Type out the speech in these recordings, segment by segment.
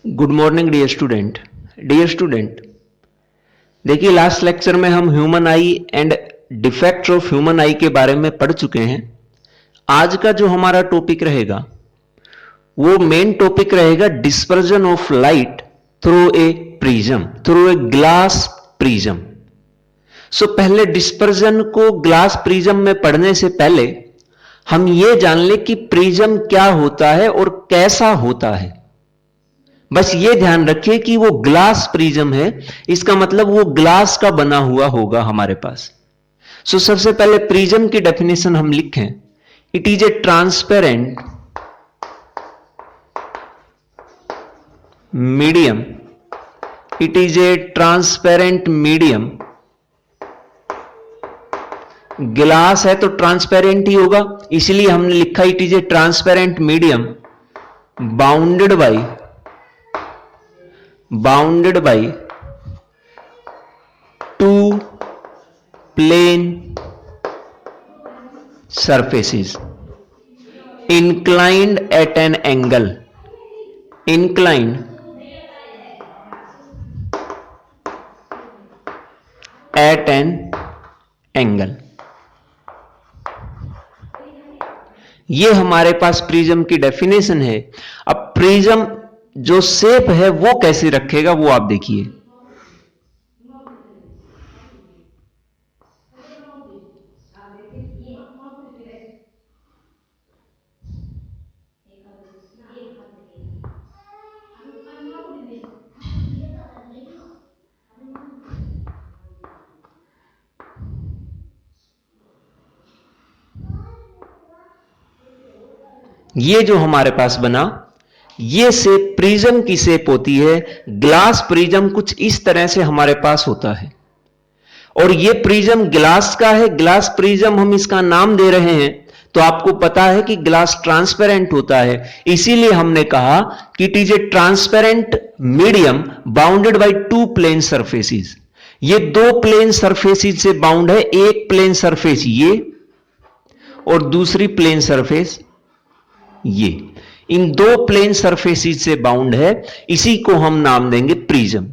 Good morning dear student, देखिए last lecture में हम human I and defects of human आई के बारे में पढ़ चुके हैं। आज का जो हमारा टॉपिक रहेगा वो मेन टॉपिक रहेगा dispersion of light through a prism, through a glass prism. So पहले डिस्पर्जन को ग्लास प्रिज्म में पढ़ने से पहले हम ये जान ले कि प्रिज्म क्या होता है और कैसा होता है। बस ये ध्यान रखिए कि वो ग्लास प्रिज्म है, इसका मतलब वो ग्लास का बना हुआ होगा हमारे पास। सो सबसे पहले प्रिज्म की डेफिनेशन हम लिखें। It is a transparent medium, it is a transparent medium. Glass है तो ट्रांसपेरेंट ही होगा, इसलिए हमने लिखा it is a transparent medium bounded by two plane surfaces inclined at an angle, inclined at an angle। ये हमारे पास प्रिज्म की डेफिनेशन है। अब प्रिज्म जो शेप है वो कैसे रखेगा वो आप देखिए। ये जो हमारे पास बना, ये शेप प्रिज्म की शेप होती है। ग्लास प्रिज्म कुछ इस तरह से हमारे पास होता है और ये प्रिज्म ग्लास का है। ग्लास प्रिज्म हम इसका नाम दे रहे हैं तो आपको पता है कि ग्लास ट्रांसपेरेंट होता है, इसीलिए हमने कहा कि it is a transparent medium bounded by two plane surfaces. ये दो प्लेन सरफेसेस से बाउंड है, एक प्लेन सरफेस ये और दूसरी प्लेन सरफेस ये। इन दो प्लेन सरफेसेस से बाउंड है, इसी को हम नाम देंगे प्रिज्म।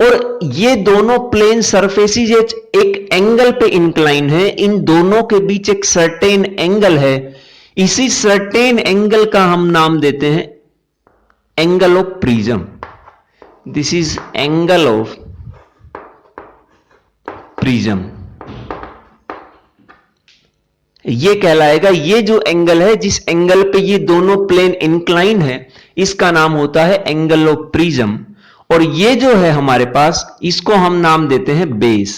और ये दोनों प्लेन सरफेसेस एक एंगल पे इंक्लाइन है, इन दोनों के बीच एक सर्टेन एंगल है, इसी सर्टेन एंगल का हम नाम देते हैं angle of prism. This is angle of prism. ये कहलाएगा, ये जो एंगल है जिस एंगल पे ये दोनों प्लेन इंक्लाइन है, इसका नाम होता है एंगल ऑफ प्रिज्म। और ये जो है हमारे पास, इसको हम नाम देते हैं बेस।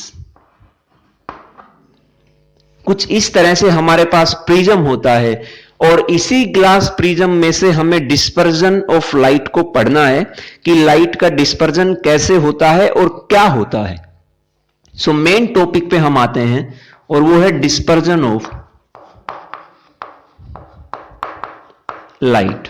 कुछ इस तरह से हमारे पास प्रिज्म होता है और इसी ग्लास प्रिज्म में से हमें डिस्पर्जन ऑफ लाइट को पढ़ना है कि लाइट का डिस्पर्जन कैसे होता है और क्या होता है। सो मेन टॉपिक पे हम आते हैं और वो है dispersion of light.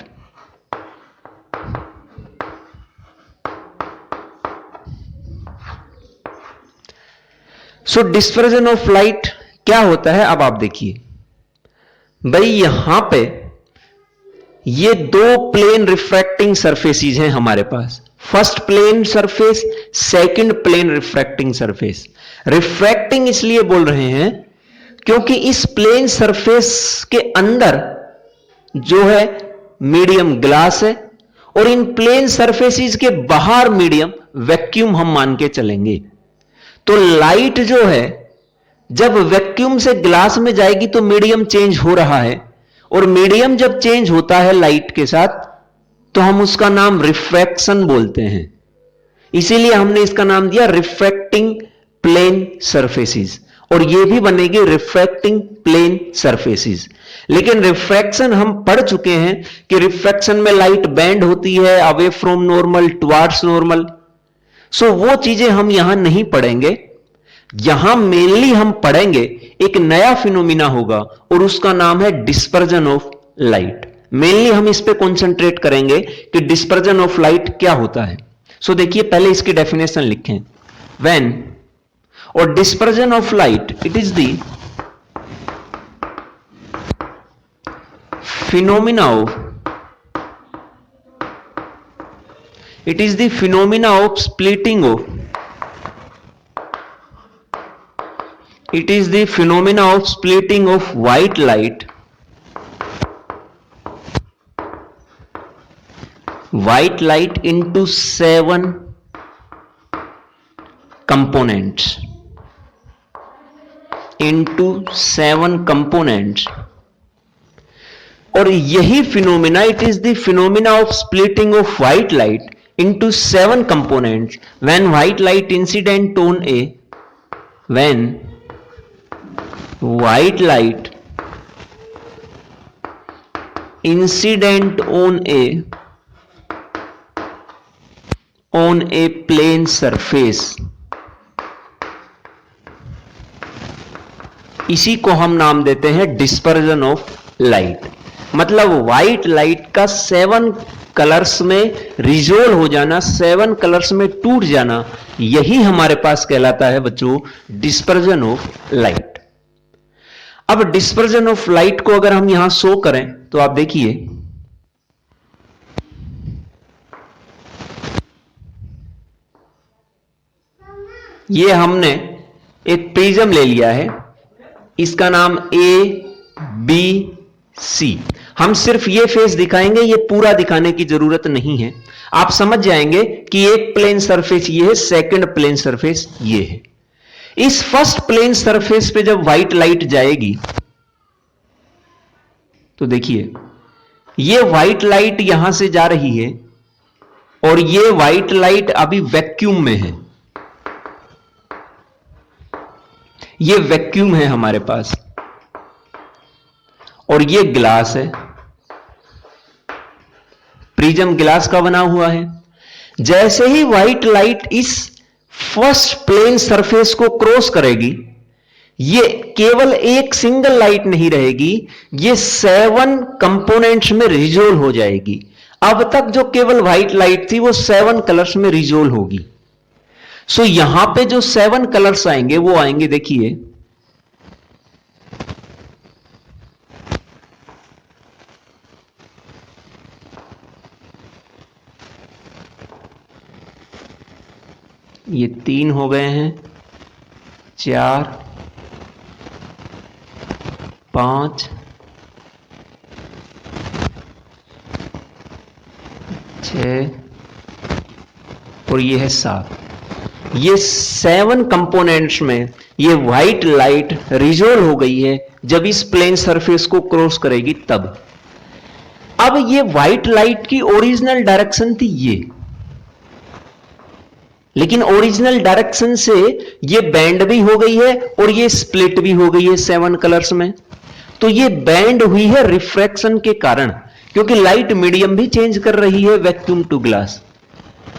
So dispersion of light क्या होता है, अब आप देखिए भाई। यहां पे ये दो प्लेन रिफ्रैक्टिंग सरफेसेस हैं हमारे पास। First plane surface, second plane refracting surface. Refracting इसलिए बोल रहे हैं क्योंकि इस प्लेन सरफेस के अंदर जो है मीडियम ग्लास है और इन प्लेन सरफेसेस के बाहर मीडियम वैक्यूम हम मान के चलेंगे। तो लाइट जो है जब वैक्यूम से ग्लास में जाएगी तो मीडियम चेंज हो रहा है, और मीडियम जब चेंज होता है लाइट के साथ तो हम उसका नाम रिफ्रैक्शन बोलते हैं। इसीलिए हमने इसका नाम दिया रिफ्रैक्टिंग प्लेन सरफेसेस, और ये भी बनेगी रिफ्रैक्टिंग प्लेन सरफेसेस। लेकिन रिफ्रैक्शन हम पढ़ चुके हैं कि रिफ्रैक्शन में लाइट बेंड होती है away from normal towards normal. So वो चीजें हम यहां नहीं पढ़ेंगे। यहां मेनली हम पढ़ेंगे एक नया फिनोमिना होगा और उसका नाम है डिस्पर्जन ऑफ लाइट। मेनली हम इस पे कंसंट्रेट करेंगे कि डिस्पर्जन ऑफ लाइट क्या होता है। सो देखिए पहले इसकी डेफिनेशन लिखें। व्हेन और dispersion of light, it is the phenomena of It is the phenomena of splitting of white light into 7 components. और यही phenomena, it is the phenomena of splitting of white light into 7 components when white light incident on a plane surface. इसी को हम नाम देते हैं dispersion of light. मतलब white light का 7 कलर्स में रिजोल्व हो जाना, 7 कलर्स में टूट जाना, यही हमारे पास कहलाता है बच्चों डिस्पर्जन ऑफ लाइट. अब डिस्पर्जन ऑफ लाइट को अगर हम यहां शो करें तो आप देखिए, ये हमने एक प्रिज्म ले लिया है, इसका नाम ABC. हम सिर्फ ये फेस दिखाएंगे, ये पूरा दिखाने की जरूरत नहीं है. आप समझ जाएंगे कि एक प्लेन सरफेस ये है, सेकंड प्लेन सरफेस ये है. इस फर्स्ट प्लेन सरफेस पे जब व्हाइट लाइट जाएगी तो देखिए, ये व्हाइट लाइट यहां से जा रही है और ये व्हाइट लाइट अभी वैक्यूम में है. ये वैक्यूम है हमारे पास और ये ग्लास है, प्रिज्म ग्लास का बना हुआ है. जैसे ही व्हाइट लाइट इस फर्स्ट प्लेन सरफेस को क्रॉस करेगी, ये केवल एक सिंगल लाइट नहीं रहेगी, ये 7 कंपोनेंट्स में रिजोल्व हो जाएगी. अब तक जो केवल व्हाइट लाइट थी वो 7 कलर्स में रिजोल्व होगी. सो यहां पे जो 7 कलर्स आएंगे वो आएंगे, देखिए, ये 3 हो गए हैं, 4, 5, 6 और ये है 7. ये 7 कंपोनेंट्स में ये व्हाइट लाइट रिजोल्व हो गई है जब इस प्लेन सरफेस को क्रॉस करेगी तब. अब ये व्हाइट लाइट की ओरिजिनल डायरेक्शन थी ये, लेकिन ओरिजिनल डायरेक्शन से ये बैंड भी हो गई है और ये स्प्लिट भी हो गई है 7 कलर्स में. तो ये बैंड हुई है रिफ्रैक्शन के कारण, क्योंकि लाइट मीडियम भी चेंज कर रही है vacuum to glass.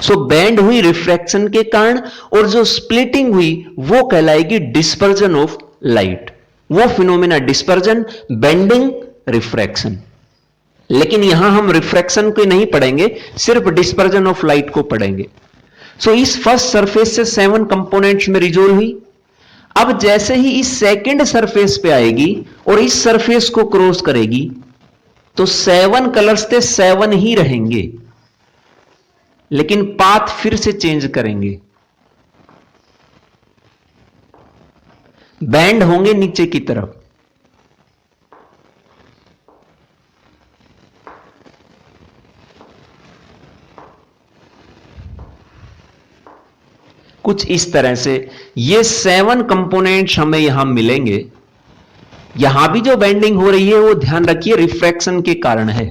So bend हुई रिफ्रैक्शन के कारण, और जो स्प्लिटिंग हुई वो कहलाएगी डिस्पर्जन ऑफ लाइट. वो फिनोमेना डिस्पर्जन, बेंडिंग, रिफ्रैक्शन. लेकिन यहां हम रिफ्रैक्शन को नहीं पढ़ेंगे, सिर्फ डिस्पर्जन ऑफ लाइट को पढ़ेंगे. सो इस फर्स्ट सरफेस से 7 कंपोनेंट्स में रिजोल्व हुई. अब जैसे ही इस सेकंड सरफेस पे आएगी और इस सरफेस को क्रॉस करेगी तो 7 कलर्स थे 7 ही रहेंगे, लेकिन पाथ फिर से चेंज करेंगे, बैंड होंगे नीचे की तरफ. कुछ इस तरह से ये 7 कंपोनेंट्स हमें यहां मिलेंगे. यहां भी जो बेंडिंग हो रही है वो ध्यान रखिए रिफ्रैक्शन के कारण है.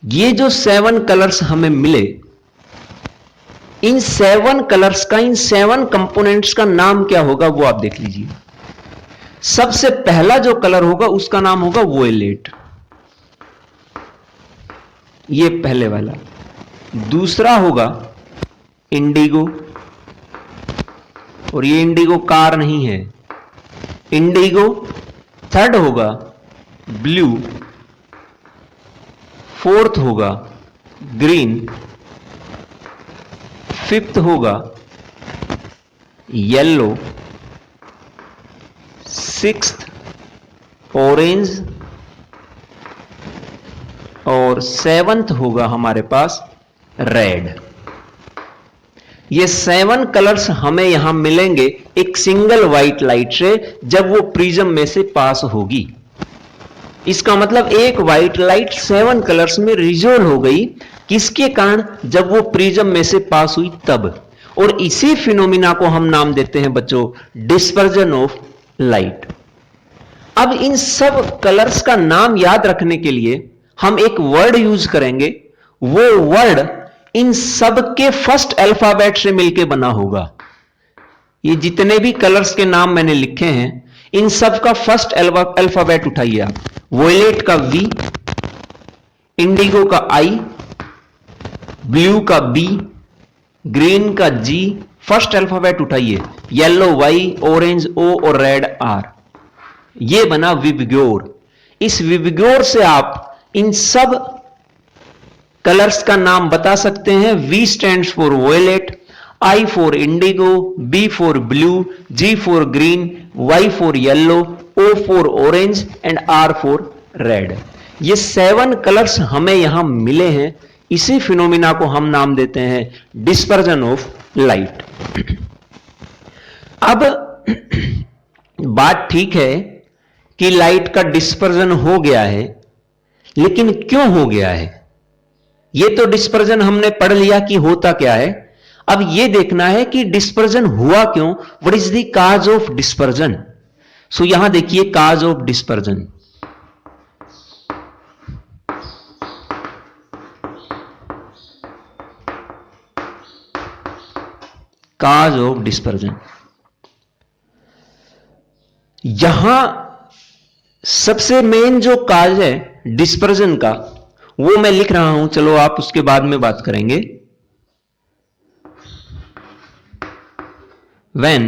ये जो 7 कलर्स हमें मिले, इन 7 कलर्स का, इन 7 कंपोनेंट्स का नाम क्या होगा वो आप देख लीजिए. सबसे पहला जो कलर होगा उसका नाम होगा वोयलेट, ये पहले वाला. दूसरा होगा इंडिगो, और ये इंडिगो कार नहीं है, इंडिगो. थर्ड होगा ब्लू, फोर्थ होगा ग्रीन, फिफ्थ होगा येलो, सिक्स्थ ऑरेंज, और 7th होगा हमारे पास रेड। ये 7 कलर्स हमें यहां मिलेंगे एक सिंगल व्हाइट लाइट से जब वो प्रिज्म में से पास होगी। इसका मतलब एक व्हाइट लाइट 7 कलर्स में रिजोल्व हो गई, किसके कारण? जब वो प्रिज्म में से पास हुई तब। और इसी फिनोमिना को हम नाम देते हैं बच्चों डिस्पर्जन ऑफ लाइट। अब इन सब कलर्स का नाम याद रखने के लिए हम एक वर्ड यूज करेंगे। वो वर्ड इन सब के फर्स्ट अल्फाबेट से मिलकर बना होगा। ये जितने भी कलर्स के नाम मैंने लिखे हैं इन सब का फर्स्ट अल्फाबेट उठाइए आप। वोयलेट का V, इंडिगो का I, ब्लू का B, ग्रीन का G, फर्स्ट अल्फाबेट उठाइए। येलो Y, ऑरेंज O और रेड R। ये बना विबग्योर। इस विबग्योर से आप इन सब कलर्स का नाम बता सकते हैं। V stands for violet, I for indigo, B for blue, G for green, Y for yellow, O for orange and R for red. ये 7 कलर्स हमें यहां मिले हैं। इसी फिनोमिना को हम नाम देते हैं डिस्पर्जन ऑफ लाइट। अब बात ठीक है कि लाइट का डिस्पर्जन हो गया है, लेकिन क्यों हो गया है? यह तो डिस्पर्जन हमने पढ़ लिया कि होता क्या है। अब यह देखना है कि डिस्पर्जन हुआ क्यों। What is the cause of dispersion? So यहां देखिए cause of dispersion. Cause of dispersion, यहां सबसे मेन जो काज है डिस्पर्जन का वो मैं लिख रहा हूं, चलो आप उसके बाद में बात करेंगे। When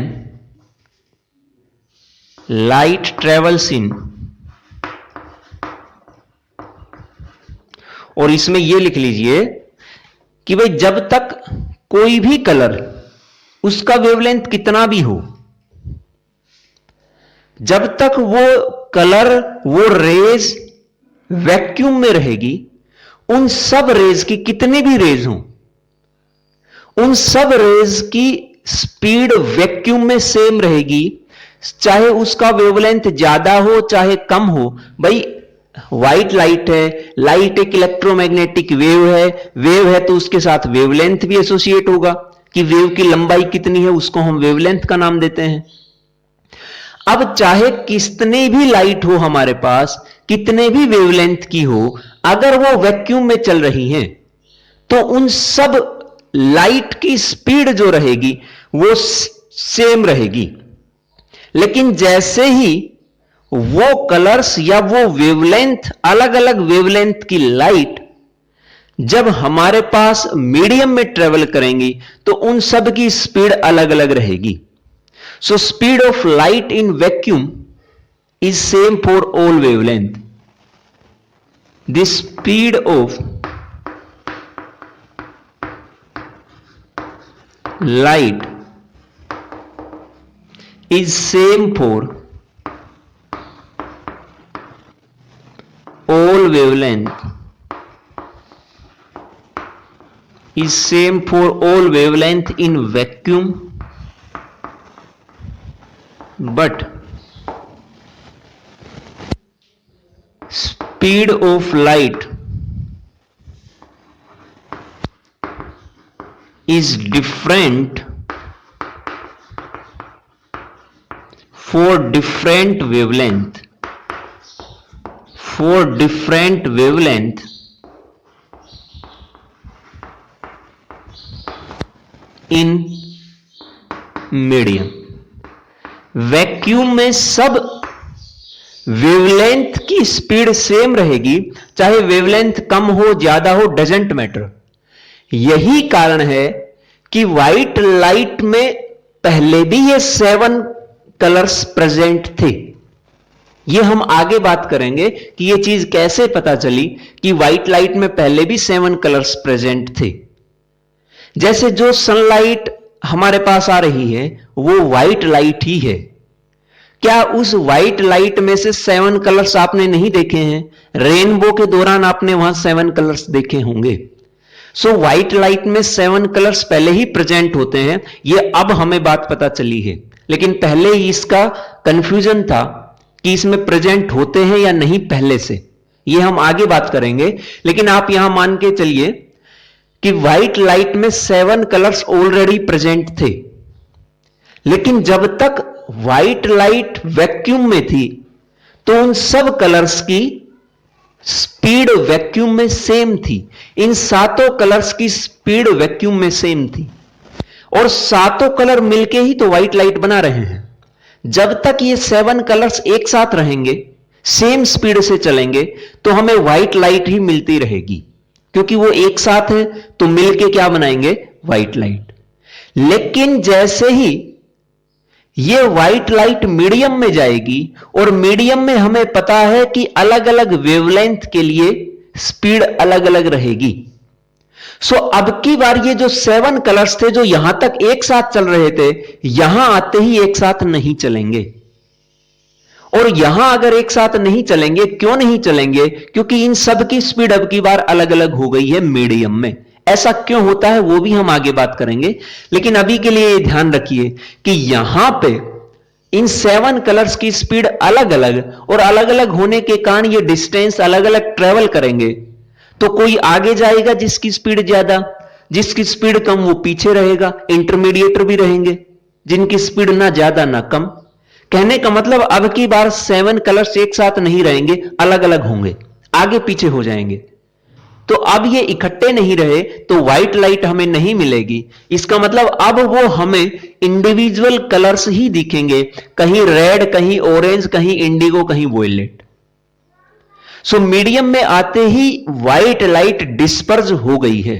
light travels in, और इसमें यह लिख लीजिए कि भाई जब तक कोई भी कलर उसका वेवलेंथ कितना भी हो, जब तक वो कलर वो रेज वैक्यूम में रहेगी, उन सब रेज की कितने भी रेज हों, उन सब रेज की स्पीड वैक्यूम में सेम रहेगी, चाहे उसका वेवलेंथ ज्यादा हो चाहे कम हो। भाई व्हाइट लाइट है, लाइट एक इलेक्ट्रोमैग्नेटिक वेव है तो उसके साथ वेवलेंथ भी एसोसिएट होगा कि वेव की लंबाई कितनी है, उसको हम वेवलेंथ का नाम देते हैं। अब चाहे कितनी भी लाइट हो हमारे पास, कितने भी वेवलेंथ की हो, अगर वो वैक्यूम में चल रही है तो उन सब लाइट की स्पीड जो रहेगी वो सेम रहेगी। लेकिन जैसे ही वो कलर्स या वो वेवलेंथ, अलग अलग वेवलेंथ की लाइट जब हमारे पास मीडियम में ट्रेवल करेंगी तो उन सब की स्पीड अलग अलग रहेगी। So speed of light in vacuum is same for all wavelength. The speed of light is same for all wavelength. Is same for all wavelength in vacuum. But speed of light is different for different wavelength. For different wavelength in medium. Vacuum में सब wavelength की speed same रहेगी, चाहे wavelength कम हो ज्यादा हो, doesn't matter. यही कारण है कि व्हाइट लाइट में पहले भी ये 7 कलर्स प्रेजेंट थे। ये हम आगे बात करेंगे कि ये चीज कैसे पता चली कि व्हाइट लाइट में पहले भी 7 कलर्स प्रेजेंट थे। जैसे जो सनलाइट हमारे पास आ रही है वो व्हाइट लाइट ही है, क्या उस व्हाइट लाइट में से 7 कलर्स आपने नहीं देखे हैं? रेनबो के दौरान आपने वहां 7 कलर्स देखे होंगे। सो व्हाइट लाइट में 7 कलर्स पहले ही प्रेजेंट होते हैं, ये अब हमें बात पता चली है, लेकिन पहले ही इसका कंफ्यूजन था कि इसमें प्रेजेंट होते हैं या नहीं पहले से। ये हम आगे बात करेंगे, लेकिन आप यहां मान के चलिए कि व्हाइट लाइट में 7 कलर्स ऑलरेडी प्रेजेंट थे, लेकिन जब तक व्हाइट लाइट वैक्यूम में थी तो उन सब कलर्स की स्पीड वैक्यूम में सेम थी। इन सातों कलर्स की स्पीड वैक्यूम में सेम थी और सातों कलर मिलके ही तो व्हाइट लाइट बना रहे हैं। जब तक ये 7 कलर्स एक साथ रहेंगे, सेम स्पीड से चलेंगे, तो हमें व्हाइट लाइट ही मिलती रहेगी, क्योंकि वो एक साथ है तो मिलके क्या बनाएंगे? White light. लेकिन जैसे ही ये व्हाइट लाइट मीडियम में जाएगी, और मीडियम में हमें पता है कि अलग अलग वेवलेंथ के लिए स्पीड अलग अलग रहेगी। सो अब की बार ये जो 7 कलर्स थे जो यहां तक एक साथ चल रहे थे, यहां आते ही एक साथ नहीं चलेंगे। और यहां अगर एक साथ नहीं चलेंगे, क्यों नहीं चलेंगे? क्योंकि इन सब की स्पीड अब की बार अलग अलग हो गई है मीडियम में। ऐसा क्यों होता है वो भी हम आगे बात करेंगे, लेकिन अभी के लिए ध्यान रखिए कि यहां पे इन 7 कलर्स की स्पीड अलग अलग, और अलग अलग होने के कारण ये डिस्टेंस अलग अलग ट्रेवल करेंगे। तो कोई आगे जाएगा जिसकी स्पीड ज्यादा, जिसकी स्पीड कम वो पीछे रहेगा, इंटरमीडिएटर भी रहेंगे जिनकी स्पीड ना ज्यादा ना कम। कहने का मतलब अब की बार 7 कलर्स एक साथ नहीं रहेंगे, अलग अलग होंगे, आगे पीछे हो जाएंगे। तो अब ये इकट्ठे नहीं रहे तो व्हाइट लाइट हमें नहीं मिलेगी। इसका मतलब अब वो हमें इंडिविजुअल कलर्स ही दिखेंगे, कहीं रेड, कहीं ऑरेंज, कहीं इंडिगो, कहीं वोयलेट। सो मीडियम में आते ही व्हाइट लाइट डिस्पर्ज हो गई है,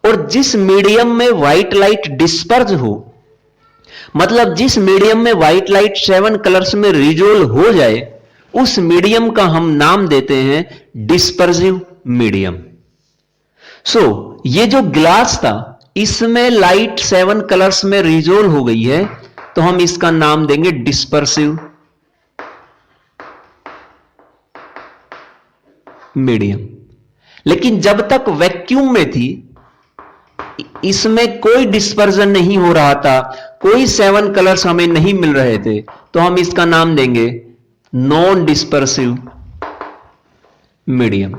और जिस मीडियम में व्हाइट लाइट डिस्पर्ज हो, मतलब जिस मीडियम में व्हाइट लाइट 7 कलर्स में रिजोल्व हो जाए, उस मीडियम का हम नाम देते हैं डिस्पर्सिव मीडियम। सो ये जो ग्लास था, इसमें लाइट 7 कलर्स में रिजोल्व हो गई है, तो हम इसका नाम देंगे डिस्पर्सिव मीडियम। लेकिन जब तक वैक्यूम में थी, इसमें कोई डिस्पर्जन नहीं हो रहा था, कोई 7 कलर्स हमें नहीं मिल रहे थे, तो हम इसका नाम देंगे नॉन डिस्पर्सिव मीडियम।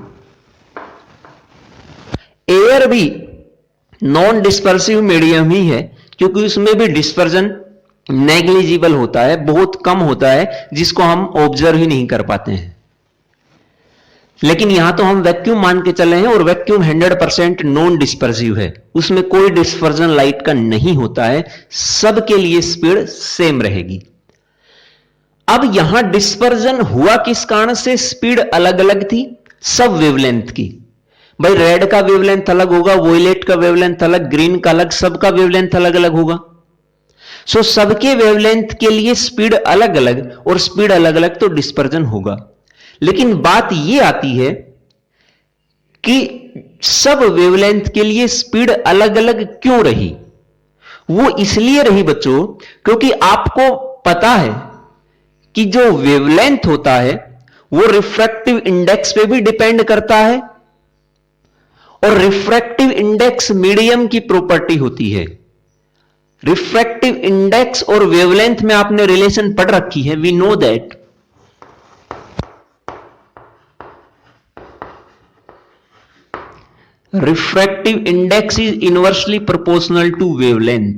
एयर भी नॉन डिस्पर्सिव मीडियम ही है, क्योंकि उसमें भी डिस्पर्जन नेग्लिजिबल होता है, बहुत कम होता है, जिसको हम ऑब्जर्व ही नहीं कर पाते हैं। लेकिन यहां तो हम वैक्यूम मान के चले हैं, और वैक्यूम 100% नॉन डिस्पर्सिव है, उसमें कोई डिस्पर्जन लाइट का नहीं होता है, सबके लिए स्पीड सेम रहेगी। अब यहां डिस्पर्जन हुआ किस कारण से? स्पीड अलग अलग थी सब वेवलेंथ की। भाई रेड का वेवलेंथ अलग होगा, वोयलेट का वेवलेंथ अलग, ग्रीन का अलग, सबका वेवलेंथ अलग अलग होगा। सो सबके वेवलेंथ के लिए स्पीड अलग अलग, और स्पीड अलग अलग तो डिस्पर्जन होगा। लेकिन बात यह आती है कि सब वेवलेंथ के लिए स्पीड अलग अलग क्यों रही? वो इसलिए रही बच्चों, क्योंकि आपको पता है कि जो वेवलेंथ होता है वो रिफ्रैक्टिव इंडेक्स पे भी डिपेंड करता है, और रिफ्रैक्टिव इंडेक्स मीडियम की प्रॉपर्टी होती है। रिफ्रैक्टिव इंडेक्स और वेवलेंथ में आपने रिलेशन पढ़ रखी है, we know that. Refractive index is inversely proportional to wavelength.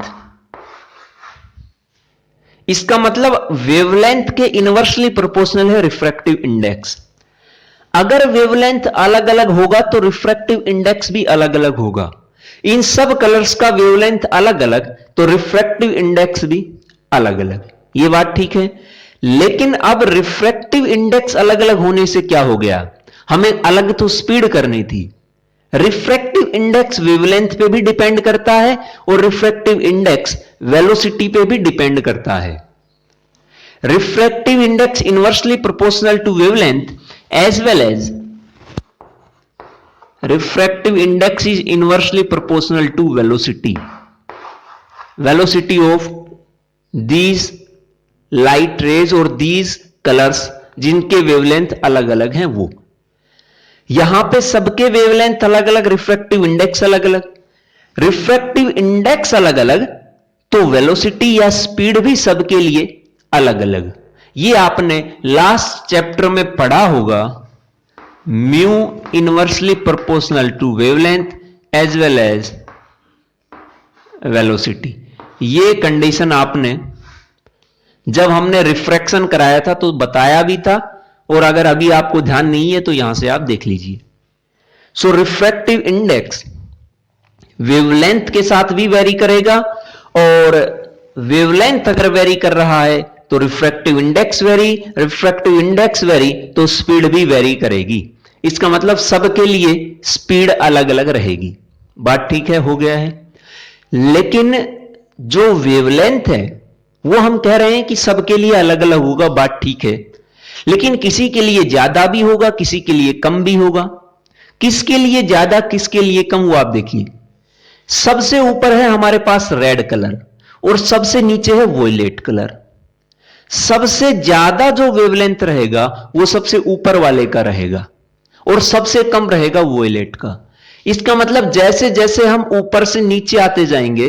इसका मतलब वेवलेंथ के इनवर्सली प्रोपोर्शनल है रिफ्रैक्टिव इंडेक्स। अगर वेवलेंथ अलग अलग होगा तो रिफ्रैक्टिव इंडेक्स भी अलग अलग होगा। इन सब कलर्स का वेवलेंथ अलग अलग, तो रिफ्रैक्टिव इंडेक्स भी अलग अलग। ये बात ठीक है। लेकिन अब रिफ्रैक्टिव इंडेक्स अलग अलग होने से क्या हो गया? हमें अलग तो स्पीड करनी थी। रिफ्रैक्टिव इंडेक्स वेवलेंथ पे भी डिपेंड करता है, और रिफ्रैक्टिव इंडेक्स वेलोसिटी पे भी डिपेंड करता है। Refractive index inversely proportional to wavelength as well as refractive index is inversely proportional to velocity of these light rays और दीज कलर्स जिनके वेवलेंथ अलग अलग हैं वो। यहां पे सबके वेवलेंथ अलग अलग, रिफ्रैक्टिव इंडेक्स अलग अलग। रिफ्रैक्टिव इंडेक्स अलग अलग तो वेलोसिटी या स्पीड भी सबके लिए अलग अलग। ये आपने लास्ट चैप्टर में पढ़ा होगा, mu inversely proportional to wavelength as well as velocity. ये कंडीशन आपने जब हमने रिफ्रैक्शन कराया था तो बताया भी था, और अगर अभी आपको ध्यान नहीं है तो यहां से आप देख लीजिए। सो रिफ्रैक्टिव इंडेक्स वेवलेंथ के साथ भी वेरी करेगा, और वेवलेंथ अगर वेरी कर रहा है तो रिफ्रैक्टिव इंडेक्स वेरी तो स्पीड भी वेरी करेगी। इसका मतलब सबके लिए स्पीड अलग अलग रहेगी। बात ठीक है, हो गया है। लेकिन जो वेवलेंथ है वो हम कह रहे हैं कि सबके लिए अलग अलग होगा, बात ठीक है, लेकिन किसी के लिए ज्यादा भी होगा, किसी के लिए कम भी होगा। किसके लिए ज्यादा किसके लिए कम वो आप देखिए। सबसे ऊपर है हमारे पास रेड कलर और सबसे नीचे है वोयलेट कलर। सबसे ज्यादा जो वेवलेंथ रहेगा वो सबसे ऊपर वाले का रहेगा और सबसे कम रहेगा वोयलेट का। इसका मतलब जैसे जैसे हम ऊपर से नीचे आते जाएंगे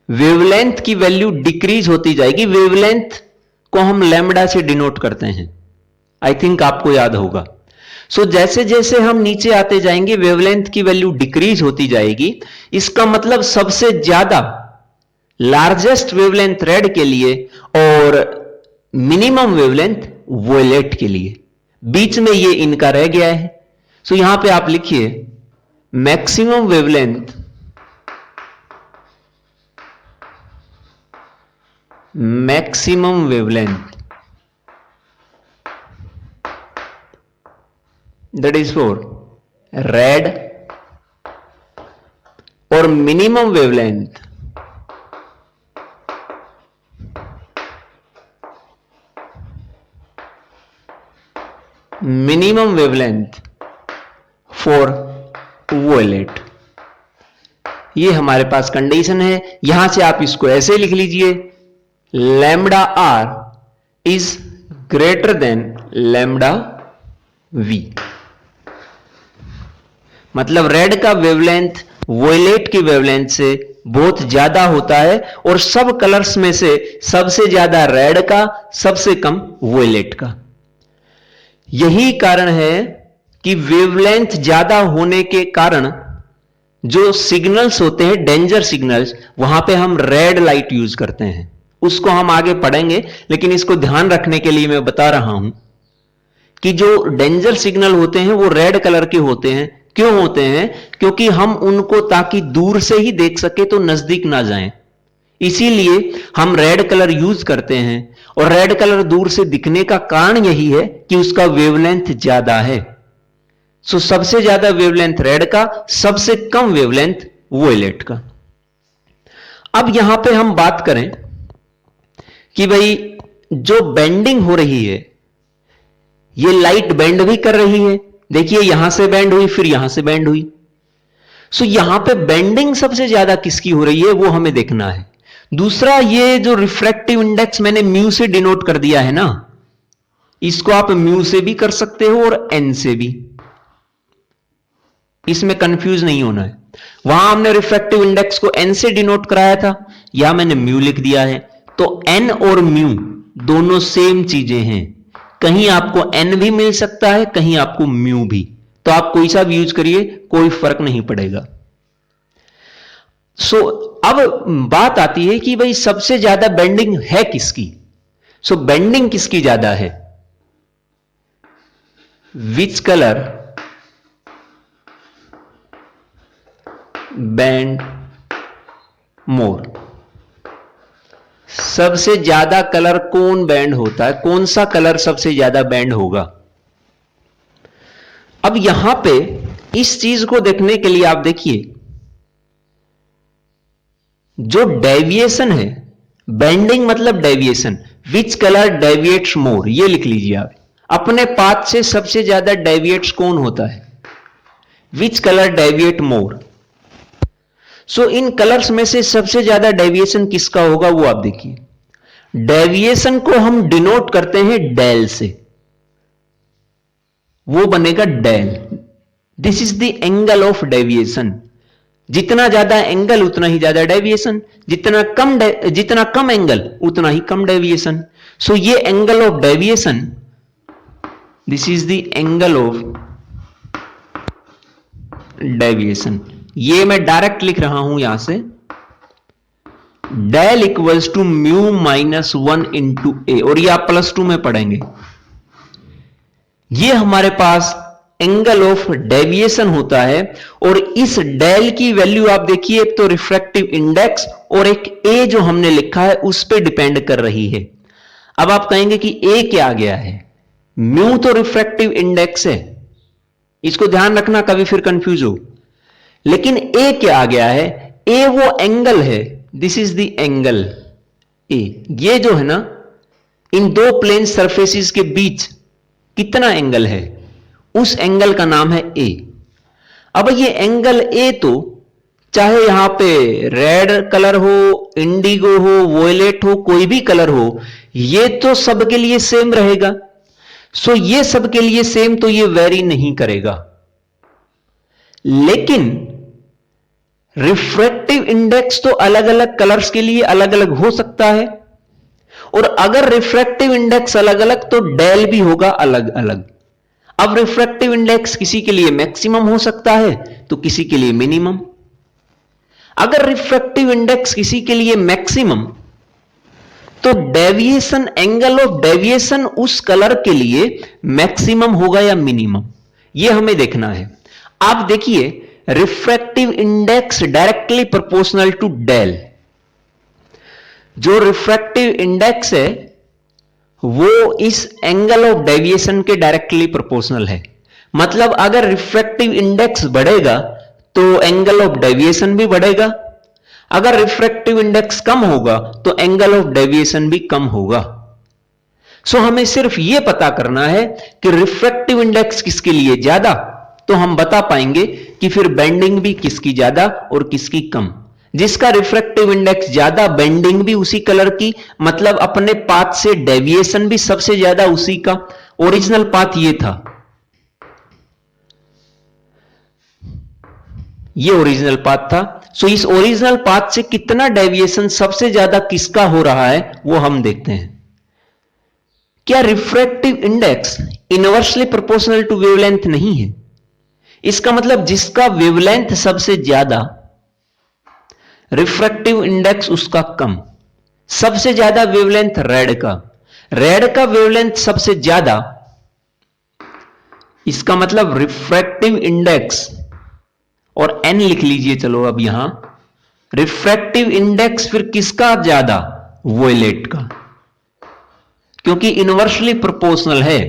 वेवलेंथ की वैल्यू डिक्रीज होती जाएगी। वेवलेंथ को हम लैम्बडा से डिनोट करते हैं, आई थिंक आपको याद होगा। सो जैसे जैसे हम नीचे आते जाएंगे वेवलेंथ की वैल्यू डिक्रीज होती जाएगी। इसका मतलब सबसे ज्यादा लार्जेस्ट वेवलेंथ रेड के लिए और मिनिमम वेवलेंथ वोयलेट के लिए, बीच में ये इनका रह गया है। सो यहां पे आप लिखिए maximum wavelength that is for red और मिनिमम वेवलेंथ फॉर वोयलेट। ये हमारे पास कंडीशन है। यहां से आप इसको ऐसे लिख लीजिए, lambda r is greater than lambda v. मतलब रेड का वेवलेंथ वोयलेट की वेवलेंथ से बहुत ज्यादा होता है और सब कलर्स में से सबसे ज्यादा रेड का, सबसे कम वोयलेट का। यही कारण है कि वेवलेंथ ज्यादा होने के कारण जो सिग्नल्स होते हैं डेंजर सिग्नल्स, वहां पे हम रेड लाइट यूज करते हैं। उसको हम आगे पढ़ेंगे, लेकिन इसको ध्यान रखने के लिए मैं बता रहा हूं कि जो डेंजर सिग्नल होते हैं वो रेड कलर के होते हैं। क्यों होते हैं? क्योंकि हम उनको ताकि दूर से ही देख सके तो नजदीक ना जाएं, इसीलिए हम रेड कलर यूज करते हैं। और रेड कलर दूर से दिखने का कारण यही है कि उसका वेवलेंथ ज्यादा है। सो सबसे ज्यादा वेवलेंथ रेड का, सबसे कम वेवलेंथ वोयलेट का। अब यहां पे हम बात करें कि भाई जो बेंडिंग हो रही है, ये लाइट बेंड भी कर रही है। देखिए यहां से बेंड हुई, फिर यहां से बेंड हुई। सो यहां पे बेंडिंग सबसे ज्यादा किसकी हो रही है वो हमें देखना है। दूसरा, ये जो रिफ्रैक्टिव इंडेक्स मैंने म्यू से डिनोट कर दिया है ना, इसको आप म्यू से भी कर सकते हो और एन से भी, इसमें कंफ्यूज नहीं होना है। वहां हमने रिफ्रैक्टिव इंडेक्स को एन से डिनोट कराया था, यहां मैंने म्यू लिख दिया है। तो एन और म्यू दोनों सेम चीजें हैं। कहीं आपको एन भी मिल सकता है, कहीं आपको म्यू भी, तो आप कोई सा भी यूज करिए, कोई फर्क नहीं पड़ेगा। सो अब बात आती है कि भाई सबसे ज्यादा बेंडिंग है किसकी। सो बेंडिंग किसकी ज्यादा है? विच कलर बेंड मोर? सबसे ज्यादा कलर कौन बैंड होता है? कौन सा कलर सबसे ज्यादा बैंड होगा? अब यहां पे इस चीज को देखने के लिए आप देखिए, जो डेविएशन है, बेंडिंग मतलब डेविएशन, विच कलर डेविएट्स मोर, ये लिख लीजिए आप। अपने पाथ से सबसे ज्यादा डेविएट्स कौन होता है? Which colour deviate more. So in colours में से सबसे ज्यादा डेविएशन किसका होगा वो आप देखिए। डेविएशन को हम डिनोट करते हैं डेल से, वो बनेगा del. This is the angle of deviation. जितना ज्यादा एंगल उतना ही ज्यादा डेविएशन, जितना कम एंगल उतना ही कम डेविएशन। सो ये angle of deviation, this is the angle of deviation. ये मैं डायरेक्ट लिख रहा हूं यहां से, del equals to mu minus 1 into A, और ये आप +2 में पढ़ेंगे। ये हमारे पास एंगल ऑफ डेविएशन होता है, और इस डेल की वैल्यू आप देखिए, एक तो रिफ्रैक्टिव इंडेक्स और एक ए जो हमने लिखा है उस पर डिपेंड कर रही है। अब आप कहेंगे कि ए क्या आ गया है, म्यू तो रिफ्रैक्टिव इंडेक्स है, इसको ध्यान रखना कभी फिर कंफ्यूज हो। लेकिन ए क्या आ गया है, ए वो एंगल है, this is the angle A. ये जो है ना, इन दो प्लेन सरफेसिस के बीच कितना एंगल है, उस एंगल का नाम है ए। अब ये एंगल ए तो चाहे यहां पे रेड कलर हो, इंडिगो हो, वोयलेट हो, कोई भी कलर हो, ये तो सबके लिए सेम रहेगा। सो ये सबके लिए सेम, तो ये वेरी नहीं करेगा। लेकिन रिफ्रैक्टिव इंडेक्स तो अलग अलग कलर्स के लिए अलग अलग हो सकता है, और अगर रिफ्रैक्टिव इंडेक्स अलग अलग तो डेल भी होगा अलग अलग। अब रिफ्रैक्टिव इंडेक्स किसी के लिए मैक्सिमम हो सकता है तो किसी के लिए मिनिमम। अगर रिफ्रैक्टिव इंडेक्स किसी के लिए मैक्सिमम, तो डेविएशन, एंगल ऑफ डेविएशन उस कलर के लिए मैक्सिमम होगा या मिनिमम, यह हमें देखना है। आप देखिए, refractive index directly proportional to del. जो रिफ्रैक्टिव इंडेक्स है वो इस एंगल ऑफ डेविएशन के डायरेक्टली प्रोपोर्शनल है। मतलब अगर रिफ्रैक्टिव इंडेक्स बढ़ेगा तो एंगल ऑफ डेविएशन भी बढ़ेगा, अगर रिफ्रैक्टिव इंडेक्स कम होगा तो एंगल ऑफ डेविएशन भी कम होगा। सो हमें सिर्फ यह पता करना है कि रिफ्रैक्टिव इंडेक्स किसके लिए ज्यादा, तो हम बता पाएंगे कि फिर बेंडिंग भी किसकी ज्यादा और किसकी कम। जिसका रिफ्रैक्टिव इंडेक्स ज्यादा, बेंडिंग भी उसी कलर की, मतलब अपने पाथ से डेविएशन भी सबसे ज्यादा उसी का। ओरिजिनल पाथ ये था, ये ओरिजिनल पाथ था। सो इस ओरिजिनल पाथ से कितना डेविएशन सबसे ज्यादा किसका हो रहा है वो हम देखते हैं। क्या refractive index inversely proportional to wavelength नहीं है? इसका मतलब जिसका वेवलेंथ सबसे ज्यादा, रिफ्रैक्टिव इंडेक्स उसका कम। सबसे ज्यादा वेवलेंथ रेड का वेवलेंथ सबसे ज्यादा, इसका मतलब रिफ्रैक्टिव इंडेक्स, और एन लिख लीजिए चलो अब यहां, रिफ्रैक्टिव इंडेक्स फिर किसका ज्यादा, वोयलेट का, क्योंकि इनवर्सली प्रोपोर्शनल है।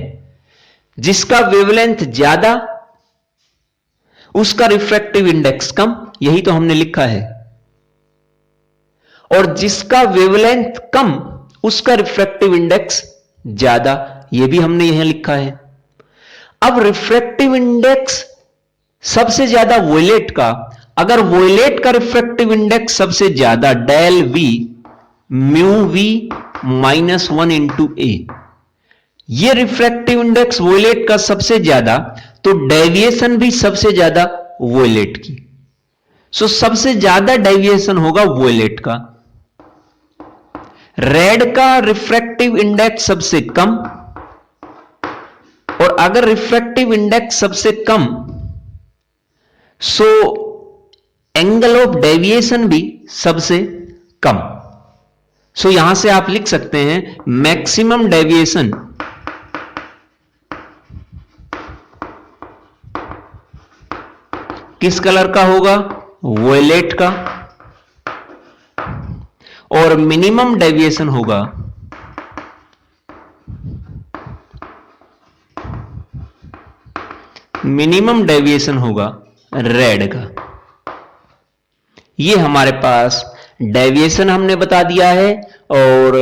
जिसका वेवलेंथ ज्यादा उसका रिफ्रैक्टिव इंडेक्स कम, यही तो हमने लिखा है, और जिसका वेवलेंथ कम उसका रिफ्रैक्टिव इंडेक्स ज्यादा, यह भी हमने यहां लिखा है। अब रिफ्रैक्टिव इंडेक्स सबसे ज्यादा वोयलेट का, अगर वोयलेट का रिफ्रैक्टिव इंडेक्स सबसे ज्यादा, del V mu V -1 into A, यह रिफ्रैक्टिव इंडेक्स वोयलेट का सबसे ज्यादा, तो डेविएशन भी सबसे ज्यादा वोयलेट की। सो सबसे ज्यादा डेविएशन होगा वोयलेट का। रेड का रिफ्रैक्टिव इंडेक्स सबसे कम, और अगर रिफ्रैक्टिव इंडेक्स सबसे कम, सो एंगल ऑफ डेविएशन भी सबसे कम। सो यहां से आप लिख सकते हैं मैक्सिमम डेविएशन किस कलर का होगा, वोयलेट का, और मिनिमम डेविएशन होगा रेड का। ये हमारे पास डेविएशन हमने बता दिया है, और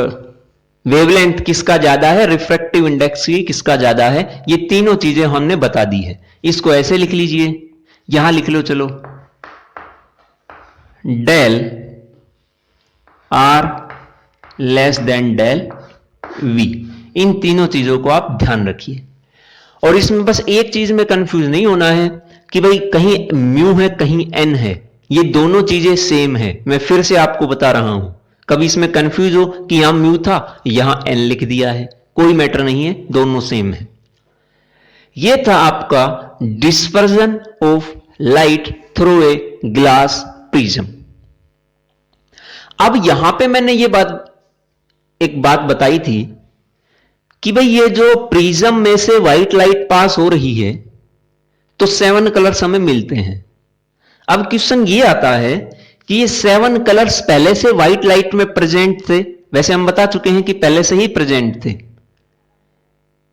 वेवलेंथ किसका ज्यादा है, रिफ्रैक्टिव इंडेक्स की किसका ज्यादा है, ये तीनों चीजें हमने बता दी है। इसको ऐसे लिख लीजिए, यहां लिख लो चलो, del R less than del V. इन तीनों चीजों को आप ध्यान रखिए। और इसमें बस एक चीज में कंफ्यूज नहीं होना है कि भाई कहीं म्यू है कहीं एन है, ये दोनों चीजें सेम है। मैं फिर से आपको बता रहा हूं, कभी इसमें कंफ्यूज हो कि यहां म्यू था यहां एन लिख दिया है, कोई मैटर नहीं है, दोनों सेम है। यह था आपका dispersion of light through a glass prism. अब यहां पे मैंने एक बात बताई थी कि भाई ये जो प्रिज्म में से व्हाइट लाइट पास हो रही है तो 7 कलर्स हमें मिलते हैं। अब क्वेश्चन ये आता है कि ये 7 कलर्स पहले से व्हाइट लाइट में प्रेजेंट थे। वैसे हम बता चुके हैं कि पहले से ही प्रेजेंट थे,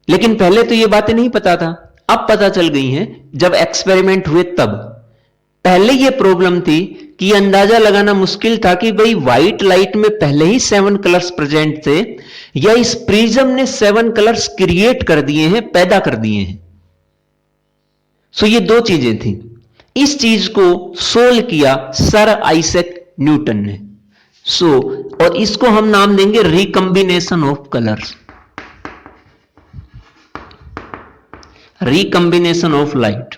लेकिन पहले तो ये बातें नहीं पता था, अब पता चल गई हैं जब एक्सपेरिमेंट हुए तब। पहले ये प्रॉब्लम थी कि अंदाजा लगाना मुश्किल था कि भाई व्हाइट लाइट में पहले ही 7 कलर्स प्रेजेंट थे या इस प्रिज्म ने 7 कलर्स क्रिएट कर दिए हैं, पैदा कर दिए हैं। सो ये दो चीजें थी। इस चीज को सोल्व किया सर आइजैक न्यूटन ने। और इसको हम नाम देंगे रिकंबिनेशन ऑफ कलर्स, रिकंबिनेशन ऑफ लाइट।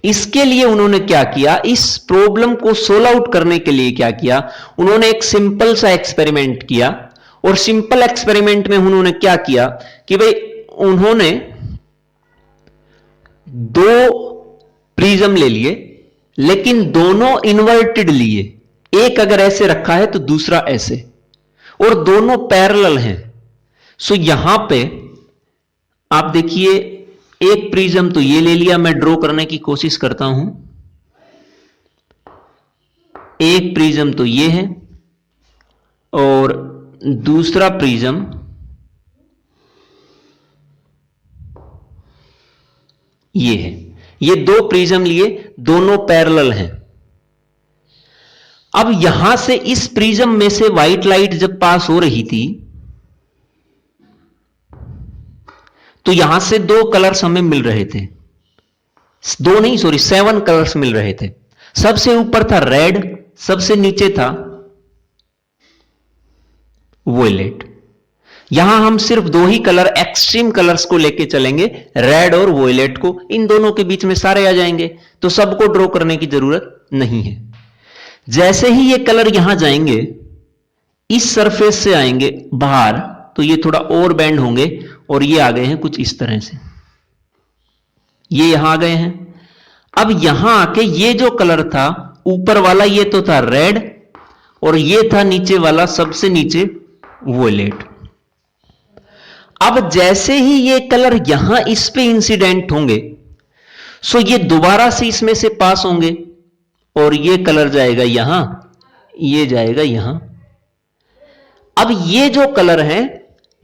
इसके लिए उन्होंने क्या किया, इस प्रॉब्लम को सोल्व आउट करने के लिए क्या किया, उन्होंने एक सिंपल सा एक्सपेरिमेंट किया। और सिंपल एक्सपेरिमेंट में उन्होंने क्या किया कि भाई उन्होंने 2 प्रिज्म ले लिए, लेकिन दोनों इन्वर्टेड लिए। एक अगर ऐसे रखा है तो दूसरा ऐसे, और दोनों पैरेलल हैं। सो यहां पे आप देखिए, एक प्रिज्म तो ये ले लिया, मैं ड्रॉ करने की कोशिश करता हूं। एक प्रिज्म तो ये है और दूसरा प्रिज्म ये है। ये 2 प्रिज्म लिए, दोनों पैरेलल हैं। अब यहां से इस प्रिज्म में से व्हाइट लाइट जब पास हो रही थी तो यहां से 2 कलर्स हमें मिल रहे थे। 2 नहीं, सॉरी 7 कलर्स मिल रहे थे। सबसे ऊपर था रेड, सबसे नीचे था वोयलेट। यहां हम सिर्फ 2 ही कलर, एक्सट्रीम कलर्स को लेके चलेंगे, रेड और वोयलेट को। इन दोनों के बीच में सारे आ जाएंगे, तो सबको ड्रॉ करने की जरूरत नहीं है। जैसे ही ये कलर यहां जाएंगे, इस सरफेस से आएंगे बाहर, तो ये थोड़ा और बेंड होंगे और ये आ गए हैं कुछ इस तरह से, ये यहां आ गए हैं। अब यहां आके ये जो कलर था ऊपर वाला, ये तो था रेड, और ये था नीचे वाला, सबसे नीचे वोयलेट। अब जैसे ही ये कलर यहां इस पे इंसिडेंट होंगे, सो ये दोबारा से इसमें से पास होंगे और ये कलर जाएगा यहां, ये जाएगा यहां। अब ये जो कलर है,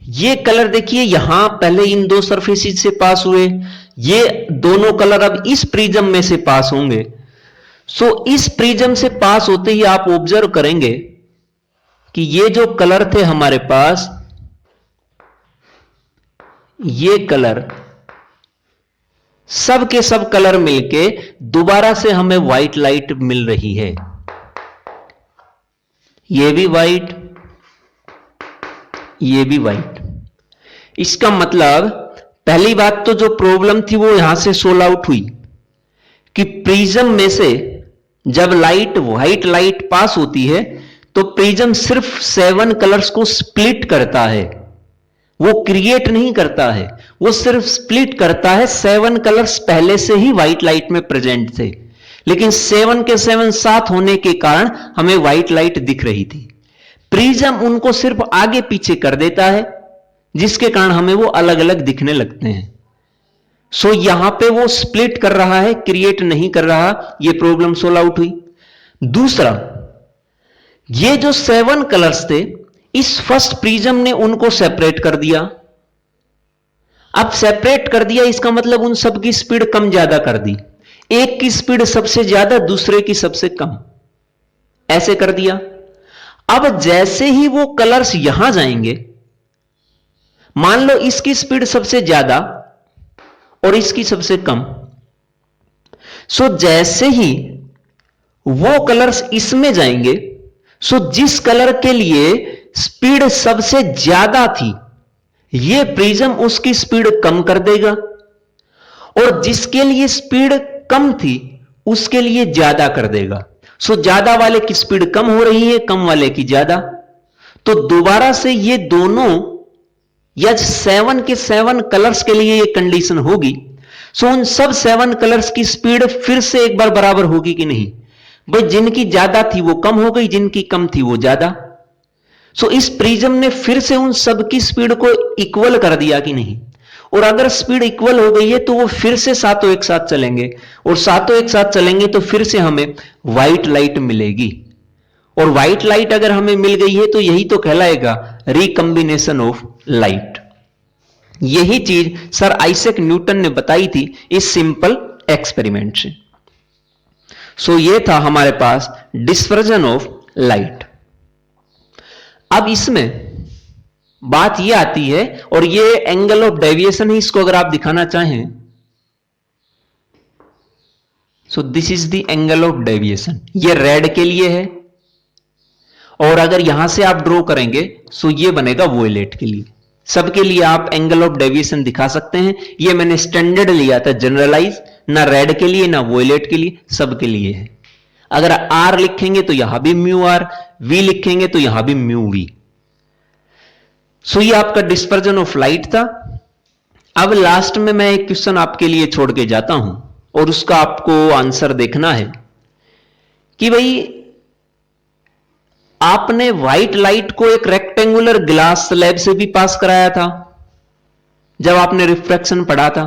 ये कलर देखिए यहां पहले इन 2 सरफेसेस से पास हुए, ये दोनों कलर अब इस प्रिज्म में से पास होंगे। सो इस प्रिज्म से पास होते ही आप ऑब्जर्व करेंगे कि ये जो कलर थे हमारे पास, ये कलर सब के सब कलर मिलके दोबारा से हमें व्हाइट लाइट मिल रही है। ये भी व्हाइट, ये भी व्हाइट। इसका मतलब पहली बात तो जो प्रॉब्लम थी वो यहां से सोल्व आउट हुई कि प्रिज्म में से जब लाइट, व्हाइट लाइट पास होती है तो प्रिज्म सिर्फ 7 कलर्स को स्प्लिट करता है, वो क्रिएट नहीं करता है, वो सिर्फ स्प्लिट करता है। 7 कलर्स पहले से ही व्हाइट लाइट में प्रेजेंट थे, लेकिन 7 के 7 साथ होने के कारण हमें व्हाइट लाइट दिख रही थी। प्रिज्म उनको सिर्फ आगे पीछे कर देता है, जिसके कारण हमें वो अलग अलग दिखने लगते हैं। सो यहां पे वो स्प्लिट कर रहा है, क्रिएट नहीं कर रहा। ये प्रॉब्लम सोल्व आउट हुई। दूसरा, ये जो 7 कलर्स थे, इस फर्स्ट प्रिज्म ने उनको सेपरेट कर दिया। अब सेपरेट कर दिया, इसका मतलब उन सब की स्पीड कम ज्यादा कर दी। एक की स्पीड सबसे ज्यादा, दूसरे की सबसे कम, ऐसे कर दिया। अब जैसे ही वो कलर्स यहां जाएंगे, मान लो इसकी स्पीड सबसे ज्यादा और इसकी सबसे कम। सो जैसे ही वो कलर्स इसमें जाएंगे। सो जिस कलर के लिए स्पीड सबसे ज्यादा थी, ये प्रिज्म उसकी स्पीड कम कर देगा, और जिसके लिए स्पीड कम थी उसके लिए ज्यादा कर देगा। सो ज्यादा वाले की स्पीड कम हो रही है, कम वाले की ज्यादा। तो दोबारा से ये दोनों या 7 के 7 कलर्स के लिए ये कंडीशन होगी। सो उन सब 7 कलर्स की स्पीड फिर से एक बार बराबर होगी कि नहीं? भाई जिनकी ज्यादा थी वो कम हो गई, जिनकी कम थी वो ज्यादा। सो इस प्रिज्म ने फिर से उन सब की स्पीड को इक्वल कर दिया कि नहीं? और अगर स्पीड इक्वल हो गई है तो वो फिर से सातों एक साथ चलेंगे, और सातों एक साथ चलेंगे तो फिर से हमें व्हाइट लाइट मिलेगी। और व्हाइट लाइट अगर हमें मिल गई है तो यही तो कहलाएगा रिकंबिनेशन ऑफ लाइट। यही चीज सर आइजैक न्यूटन ने बताई थी इस सिंपल एक्सपेरिमेंट से। सो ये था हमारे पास डिस्पर्जन ऑफ लाइट। अब इसमें बात ये आती है, और ये एंगल ऑफ डेविएशन है, इसको अगर आप दिखाना चाहें, so this is the angle of deviation. ये रेड के लिए है, और अगर यहां से आप ड्रॉ करेंगे सो ये बनेगा वोयलेट के लिए। सबके लिए आप एंगल ऑफ डेविएशन दिखा सकते हैं। ये मैंने स्टैंडर्ड लिया था, जनरलाइज, ना रेड के लिए ना वोयलेट के लिए, सबके लिए है। अगर आर लिखेंगे तो यहां भी म्यू आर, वी लिखेंगे तो यहां भी म्यू वी। सो ये आपका डिस्पर्जन ऑफ लाइट था। अब लास्ट में मैं एक क्वेश्चन आपके लिए छोड़ के जाता हूं, और उसका आपको आंसर देखना है कि भाई आपने व्हाइट लाइट को एक रेक्टेंगुलर ग्लास स्लैब से भी पास कराया था जब आपने रिफ्रैक्शन पढ़ा था।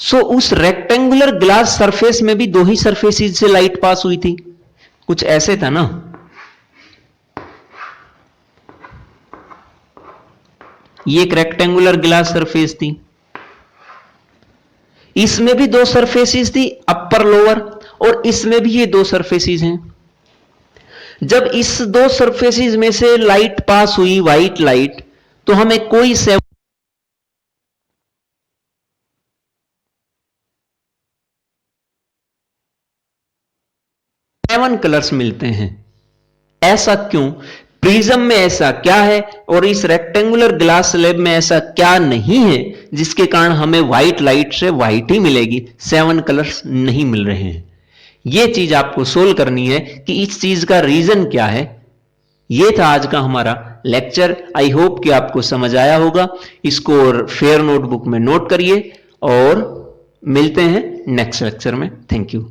सो उस रेक्टेंगुलर ग्लास सरफेस में भी दो ही सरफेसेस से लाइट पास हुई थी, कुछ ऐसे था ना। ये एक रेक्टेंगुलर ग्लास सरफेस थी, इसमें भी दो सरफेसेस थी, अपर लोअर, और इसमें भी ये दो सरफेसेस हैं। जब इस दो सरफेसेस में से लाइट पास हुई, व्हाइट लाइट, तो हमें कोई 7 कलर्स मिलते हैं। ऐसा क्यों? प्रिज्म में ऐसा क्या है और इस रेक्टेंगुलर ग्लास स्लैब में ऐसा क्या नहीं है जिसके कारण हमें व्हाइट लाइट से व्हाइट ही मिलेगी, 7 कलर्स नहीं मिल रहे हैं? यह चीज आपको सोल्व करनी है कि इस चीज का रीजन क्या है। यह था आज का हमारा लेक्चर। आई होप कि आपको समझ आया होगा। इसको फेयर नोटबुक में नोट करिए, और मिलते हैं नेक्स्ट लेक्चर में। Thank you.